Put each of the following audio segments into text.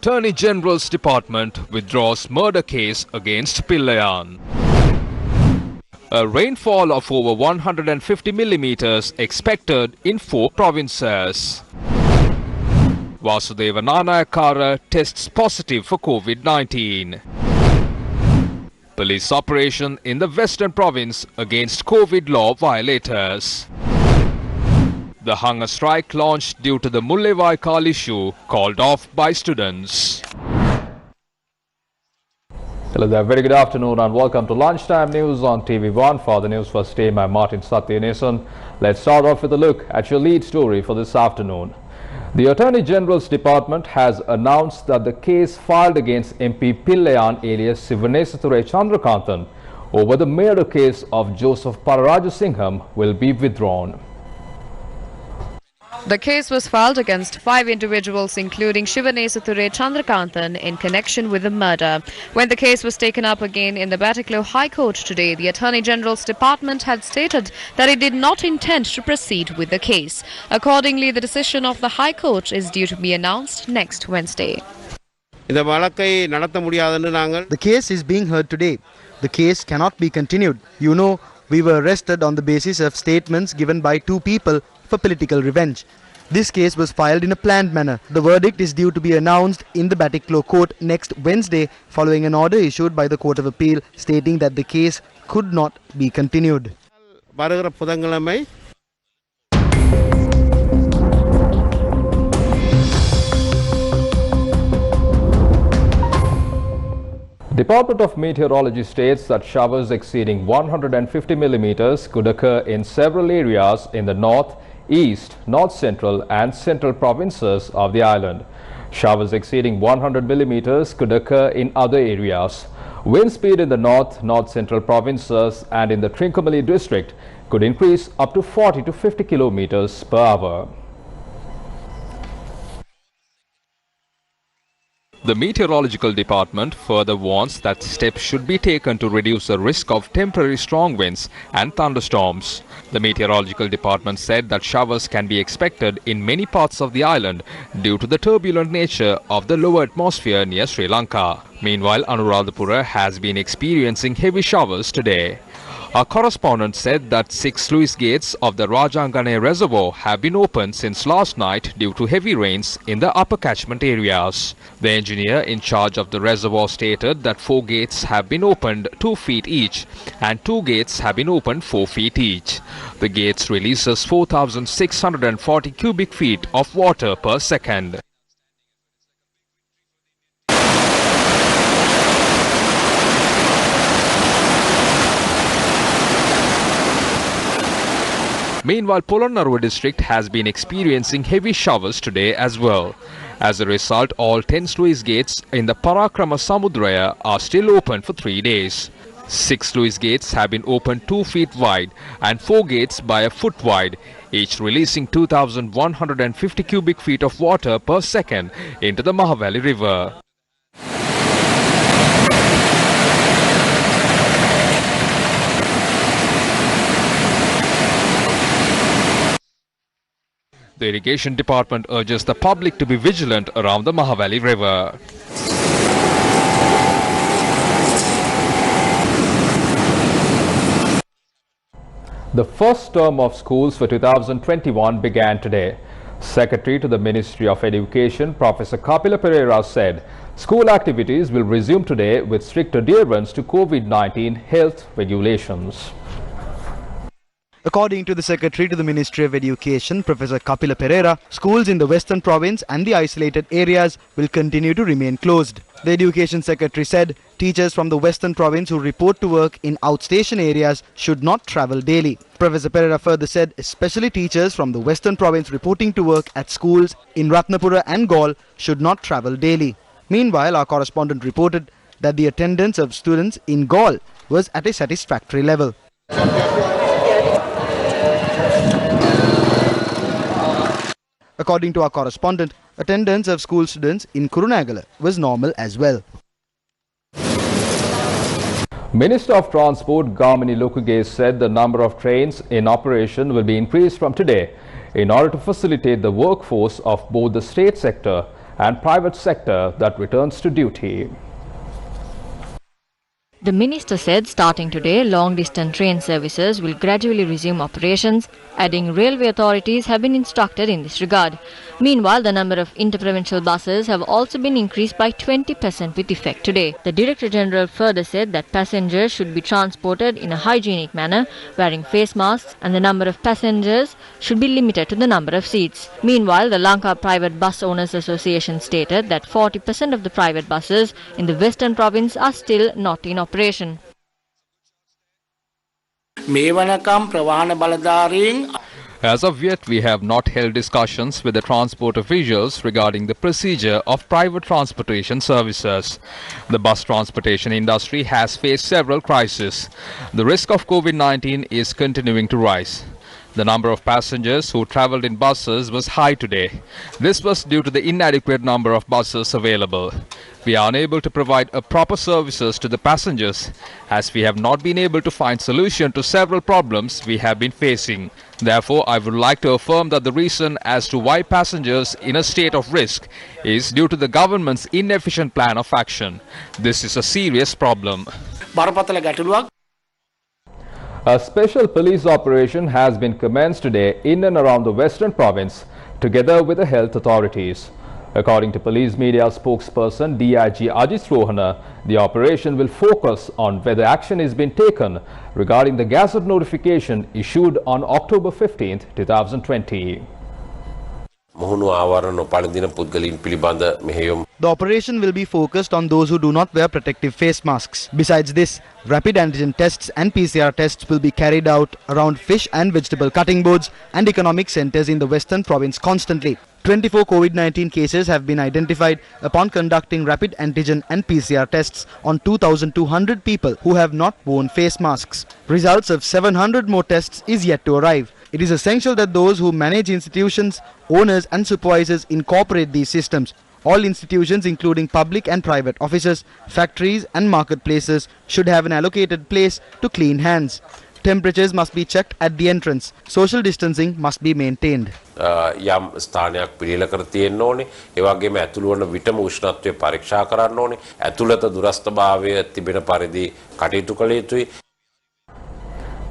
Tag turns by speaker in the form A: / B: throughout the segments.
A: Attorney General's Department withdraws murder case against Pillayan. A rainfall of over 150 millimeters expected in 4 provinces. Vasudeva Nanayakara tests positive for COVID-19. Police operation in the Western Province against COVID law violators. The hunger strike launched due to the Mullaivaikal issue called off by students. Hello there, very good afternoon and welcome to Lunchtime News on TV1. For the news first team, I'm Martin Satyanesan. Let's start off with a look at your lead story for this afternoon. The Attorney General's Department has announced that the case filed against MP Pillayan alias Sivanesature Chandrakanthan over the murder case of Joseph Pararajasingham will be withdrawn.
B: The case was filed against 5 individuals including Sivanesature Chandrakanthan in connection with the murder. When the case was taken up again in the Batticaloa High Court today, the Attorney General's Department had stated that it did not intend to proceed with the case. Accordingly, the decision of the High Court is due to be announced next Wednesday.
C: The
D: case is being heard today. The case cannot be continued. You know, we were arrested on the basis of statements given by 2 people for political revenge. This case was filed in a planned manner. The verdict is due to be announced in the Batticaloa Court next Wednesday following an order issued by the Court of Appeal stating that the case could not be continued.
A: Department of Meteorology states that showers exceeding 150 millimeters could occur in several areas in the north, east, north central and central provinces of the island. Showers exceeding 100 millimeters could occur in other areas. Wind speed in the north, north central provinces and in the Trincomalee district could increase up to 40 to 50 kilometers per hour. The Meteorological Department further warns that steps should be taken to reduce the risk of temporary strong winds and thunderstorms. The Meteorological Department said that showers can be expected in many parts of the island due to the turbulent nature of the low atmosphere near Sri Lanka. Meanwhile, Anuradhapura has been experiencing heavy showers today. Our correspondent said that 6 sluice gates of the Rajangane Reservoir have been opened since last night due to heavy rains in the upper catchment areas. The engineer in charge of the reservoir stated that 4 gates have been opened 2 feet each and 2 gates have been opened 4 feet each. The gates releases 4,640 cubic feet of water per second. Meanwhile, Polonnaruwa district has been experiencing heavy showers today as well. As a result, all 10 sluice gates in the Parakrama Samudraya are still open for 3 days. 6 sluice gates have been opened 2 feet wide and 4 gates by a foot wide, each releasing 2,150 cubic feet of water per second into the Mahavali River. The Irrigation Department urges the public to be vigilant around the Mahavali River. The first term of schools for 2021 began today. Secretary to the Ministry of Education, Professor Kapila Pereira said school activities will resume today with strict adherence to COVID-19 health regulations.
D: According to the Secretary to the Ministry of Education, Professor Kapila Pereira, schools in the Western Province and the isolated areas will continue to remain closed. The Education Secretary said teachers from the Western Province who report to work in outstation areas should not travel daily. Professor Pereira further said especially teachers from the Western Province reporting to work at schools in Ratnapura and Galle should not travel daily. Meanwhile, our correspondent reported that the attendance of students in Galle was at a satisfactory level. According to our correspondent, attendance of school students in Kurunegala was normal as well.
A: Minister of Transport Gamini Lokage said the number of trains in operation will be increased from today in order to facilitate the workforce of both the state sector and private sector that returns to duty.
C: The minister said starting today, long-distance train services will gradually resume operations, adding railway authorities have been instructed in this regard. Meanwhile, the number of interprovincial buses have also been increased by 20% with effect today. The Director General further said that passengers should be transported in a hygienic manner, wearing face masks, and the number of passengers should be limited to the number of seats. Meanwhile, the Lanka Private Bus Owners Association stated that 40% of the private buses in the Western Province are still not in operation.
A: As of yet, we have not held discussions with the transport officials regarding the procedure of private transportation services. The bus transportation industry has faced several crises. The risk of COVID-19 is continuing to rise. The number of passengers who travelled in buses was high today. This was due to the inadequate number of buses available. We are unable to provide a proper services to the passengers as we have not been able to find solution to several problems we have been facing. Therefore, I would like to affirm that the reason as to why passengers in a state of risk is due to the government's inefficient plan of action. This is a serious problem. A special police operation has been commenced today in and around the Western Province together with the health authorities. According to police media spokesperson DIG Ajit Rohana, the operation will focus on whether action is being taken regarding the gazette notification issued on October 15, 2020.
D: The operation will be focused on those who do not wear protective face masks. Besides this, rapid antigen tests and PCR tests will be carried out around fish and vegetable cutting boards and economic centers in the Western Province constantly. 24 COVID-19 cases have been identified upon conducting rapid antigen and PCR tests on 2,200 people who have not worn face masks. Results of 700 more tests is yet to arrive. It is essential that those who manage institutions, owners and supervisors incorporate these systems. All institutions, including public and private offices, factories and marketplaces, should have an allocated place to clean hands. Temperatures must be checked at the entrance. Social distancing must be maintained.
E: යම් ස්ථානයක් පිළිල කර තියෙන්න ඕනේ. ඒ වගේම ඇතුළු වන විටම උෂ්ණත්වය පරීක්ෂා කරන්න ඕනේ. ඇතුළත දුරස්ථභාවය තිබෙන පරිදි කටයුතු කළ යුතුයි.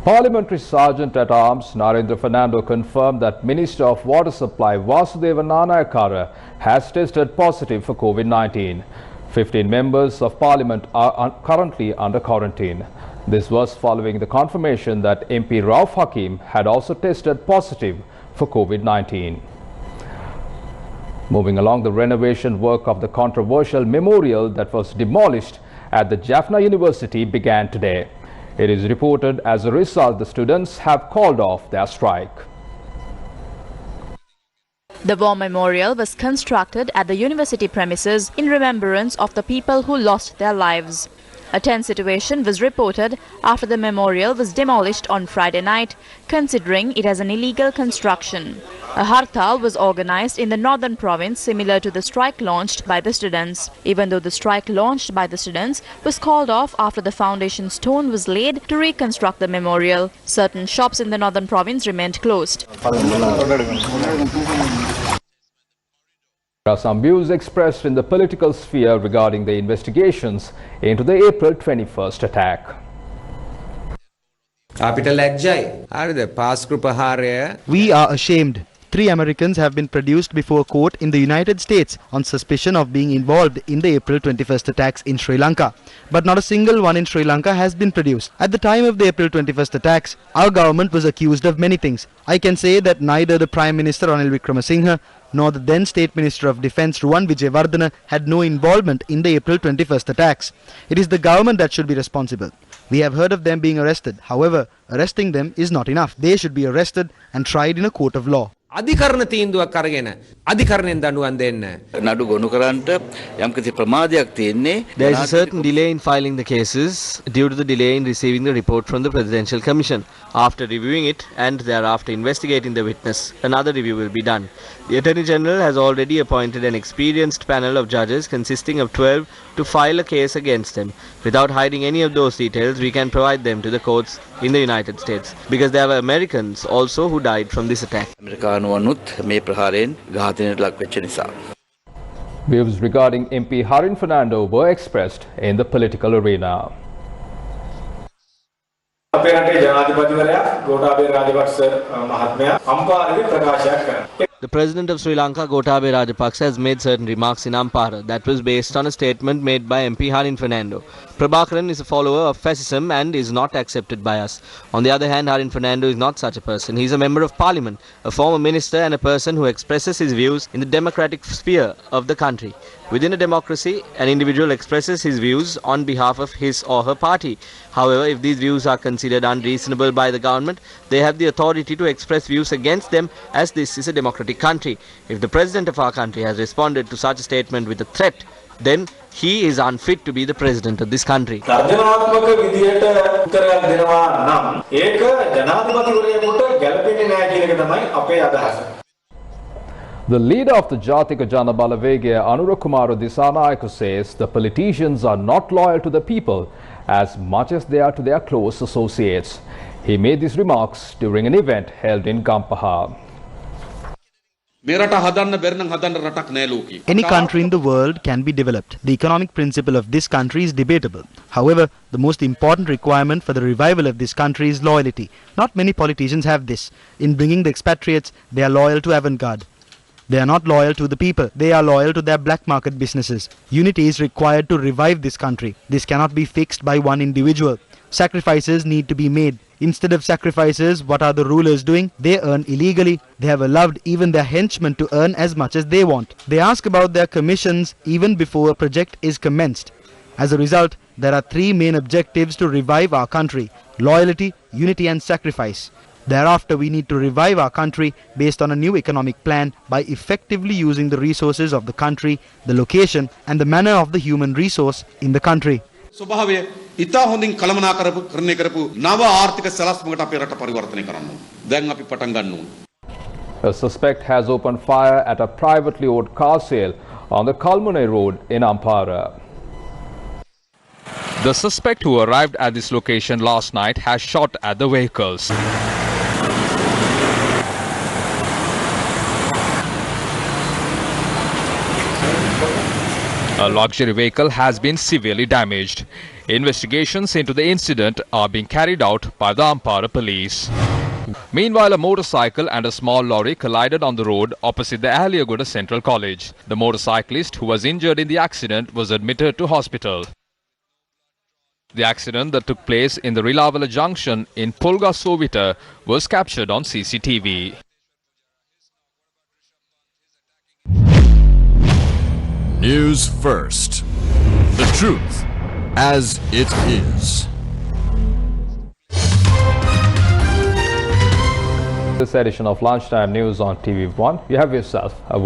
A: Parliamentary Sergeant at Arms Narendra Fernando confirmed that Minister of Water Supply Vasudeva Nanayakara has tested positive for COVID-19. 15 members of Parliament are currently under quarantine. This was following the confirmation that MP Rauf Hakim had also tested positive for COVID-19. Moving along, the renovation work of the controversial memorial that was demolished at the Jaffna University began today. It is reported as a result the students have called off their strike.
F: The war memorial was constructed at the university premises in remembrance of the people who lost their lives. A tense situation was reported after the memorial was demolished on Friday night, considering it as an illegal construction. A hartal was organized in the northern province similar to the strike launched by the students. Even though the strike launched by the students was called off after the foundation stone was laid to reconstruct the memorial, certain shops in the northern province remained closed.
A: There are some views expressed in the political sphere regarding the investigations into the April 21st attack.
D: We are ashamed. 3 Americans have been produced before court in the United States on suspicion of being involved in the April 21st attacks in Sri Lanka. But not a single one in Sri Lanka has been produced. At the time of the April 21st attacks, our government was accused of many things. I can say that neither the Prime Minister Ranil Wickremesinghe nor the then State Minister of Defence Ruwan Wijewardena had no involvement in the April 21st attacks. It is the government that should be responsible. We have heard of them being arrested. However, arresting them is not enough. They should be arrested and tried in a court of law.
G: අධිකරණ තීන්දුවක් අරගෙන අධිකරණයෙන් දඬුවම් දෙන්න.
H: නඩු ගොනු කරන්නට යම්කිසි ප්‍රමාදයක් තියෙන්නේ.
I: There is a certain delay in filing the cases due to the delay in receiving the report from the Presidential Commission. After reviewing it and thereafter investigating the witness, another review will be done. The Attorney General has already appointed an experienced panel of judges consisting of 12 to file a case against them. Without hiding any of those details, we can provide them to the courts in the United States because there were Americans also who died from this attack.
A: Views regarding MP Harin Fernando were expressed in the political arena.
J: අපේ රටේ ජනාධිපතිවරයා ගෝඨාභය රාජපක්ෂ මහත්මයා අම්පාරේ ප්‍රකාශයක් කරනවා.
I: The President of Sri Lanka, Gotabaya Rajapaksa, has made certain remarks in Ampara that was based on a statement made by MP Harin Fernando. Prabhakaran is a follower of fascism and is not accepted by us. On the other hand, Harin Fernando is not such a person. He is a member of parliament, a former minister and a person who expresses his views in the democratic sphere of the country. Within a democracy, an individual expresses his views on behalf of his or her party. However, if these views are considered unreasonable by the government, they have the authority to express views against them, as this is a democratic country. If the president of our country has responded to such a statement with a threat, then he is unfit to be the president of this country.
J: තර්ජනාත්මක විදියට උත්තරයක් දෙනවා නම් ඒක ජනාධිපතිවරයාට ගැළපෙන්නේ නැහැ කියන එක තමයි අපේ අදහස.
A: The leader of the Jatika Jana Balawegaya, Anurakumara Dissanayake, says the politicians are not loyal to the people as much as they are to their close associates. He made these remarks during an event held in Gampaha.
D: Any country in the world can be developed. The economic principle of this country is debatable. However, the most important requirement for the revival of this country is loyalty. Not many politicians have this. In bringing the expatriates, they are loyal to avant-garde. They are not loyal to the people. They are loyal to their black market businesses. Unity is required to revive this country. This cannot be fixed by one individual. Sacrifices need to be made. Instead of sacrifices, what are the rulers doing? They earn illegally. They have allowed even their henchmen to earn as much as they want. They ask about their commissions even before a project is commenced. As a result, there are three main objectives to revive our country: loyalty, unity and sacrifice. Thereafter, we need to revive our country based on a new economic plan by effectively using the resources of the country, the location and the manner of the human resource in the country.
K: ස්වභාවය ඉතා හොඳින් කළමනාකරණය කරපු නව ආර්ථික සලස්මකට අපේ රට පරිවර්තනය කරන්න ඕන. දැන් අපි පටන් ගන්න ඕන.
A: A suspect has opened fire at a privately owned car sale on the Kalmune Road in Ampara. The suspect who arrived at this location last night has shot at the vehicles. A luxury vehicle has been severely damaged. Investigations into the incident are being carried out by the Ampara police. Meanwhile, a motorcycle and a small lorry collided on the road opposite the Aliagoda Central College. The motorcyclist who was injured in the accident was admitted to hospital. The accident that took place in the Rilavala junction in Polga Sovita was captured on CCTV.
L: News First. The truth as it is.
A: This edition of Lunchtime News on TV1. You have yourself a wonderful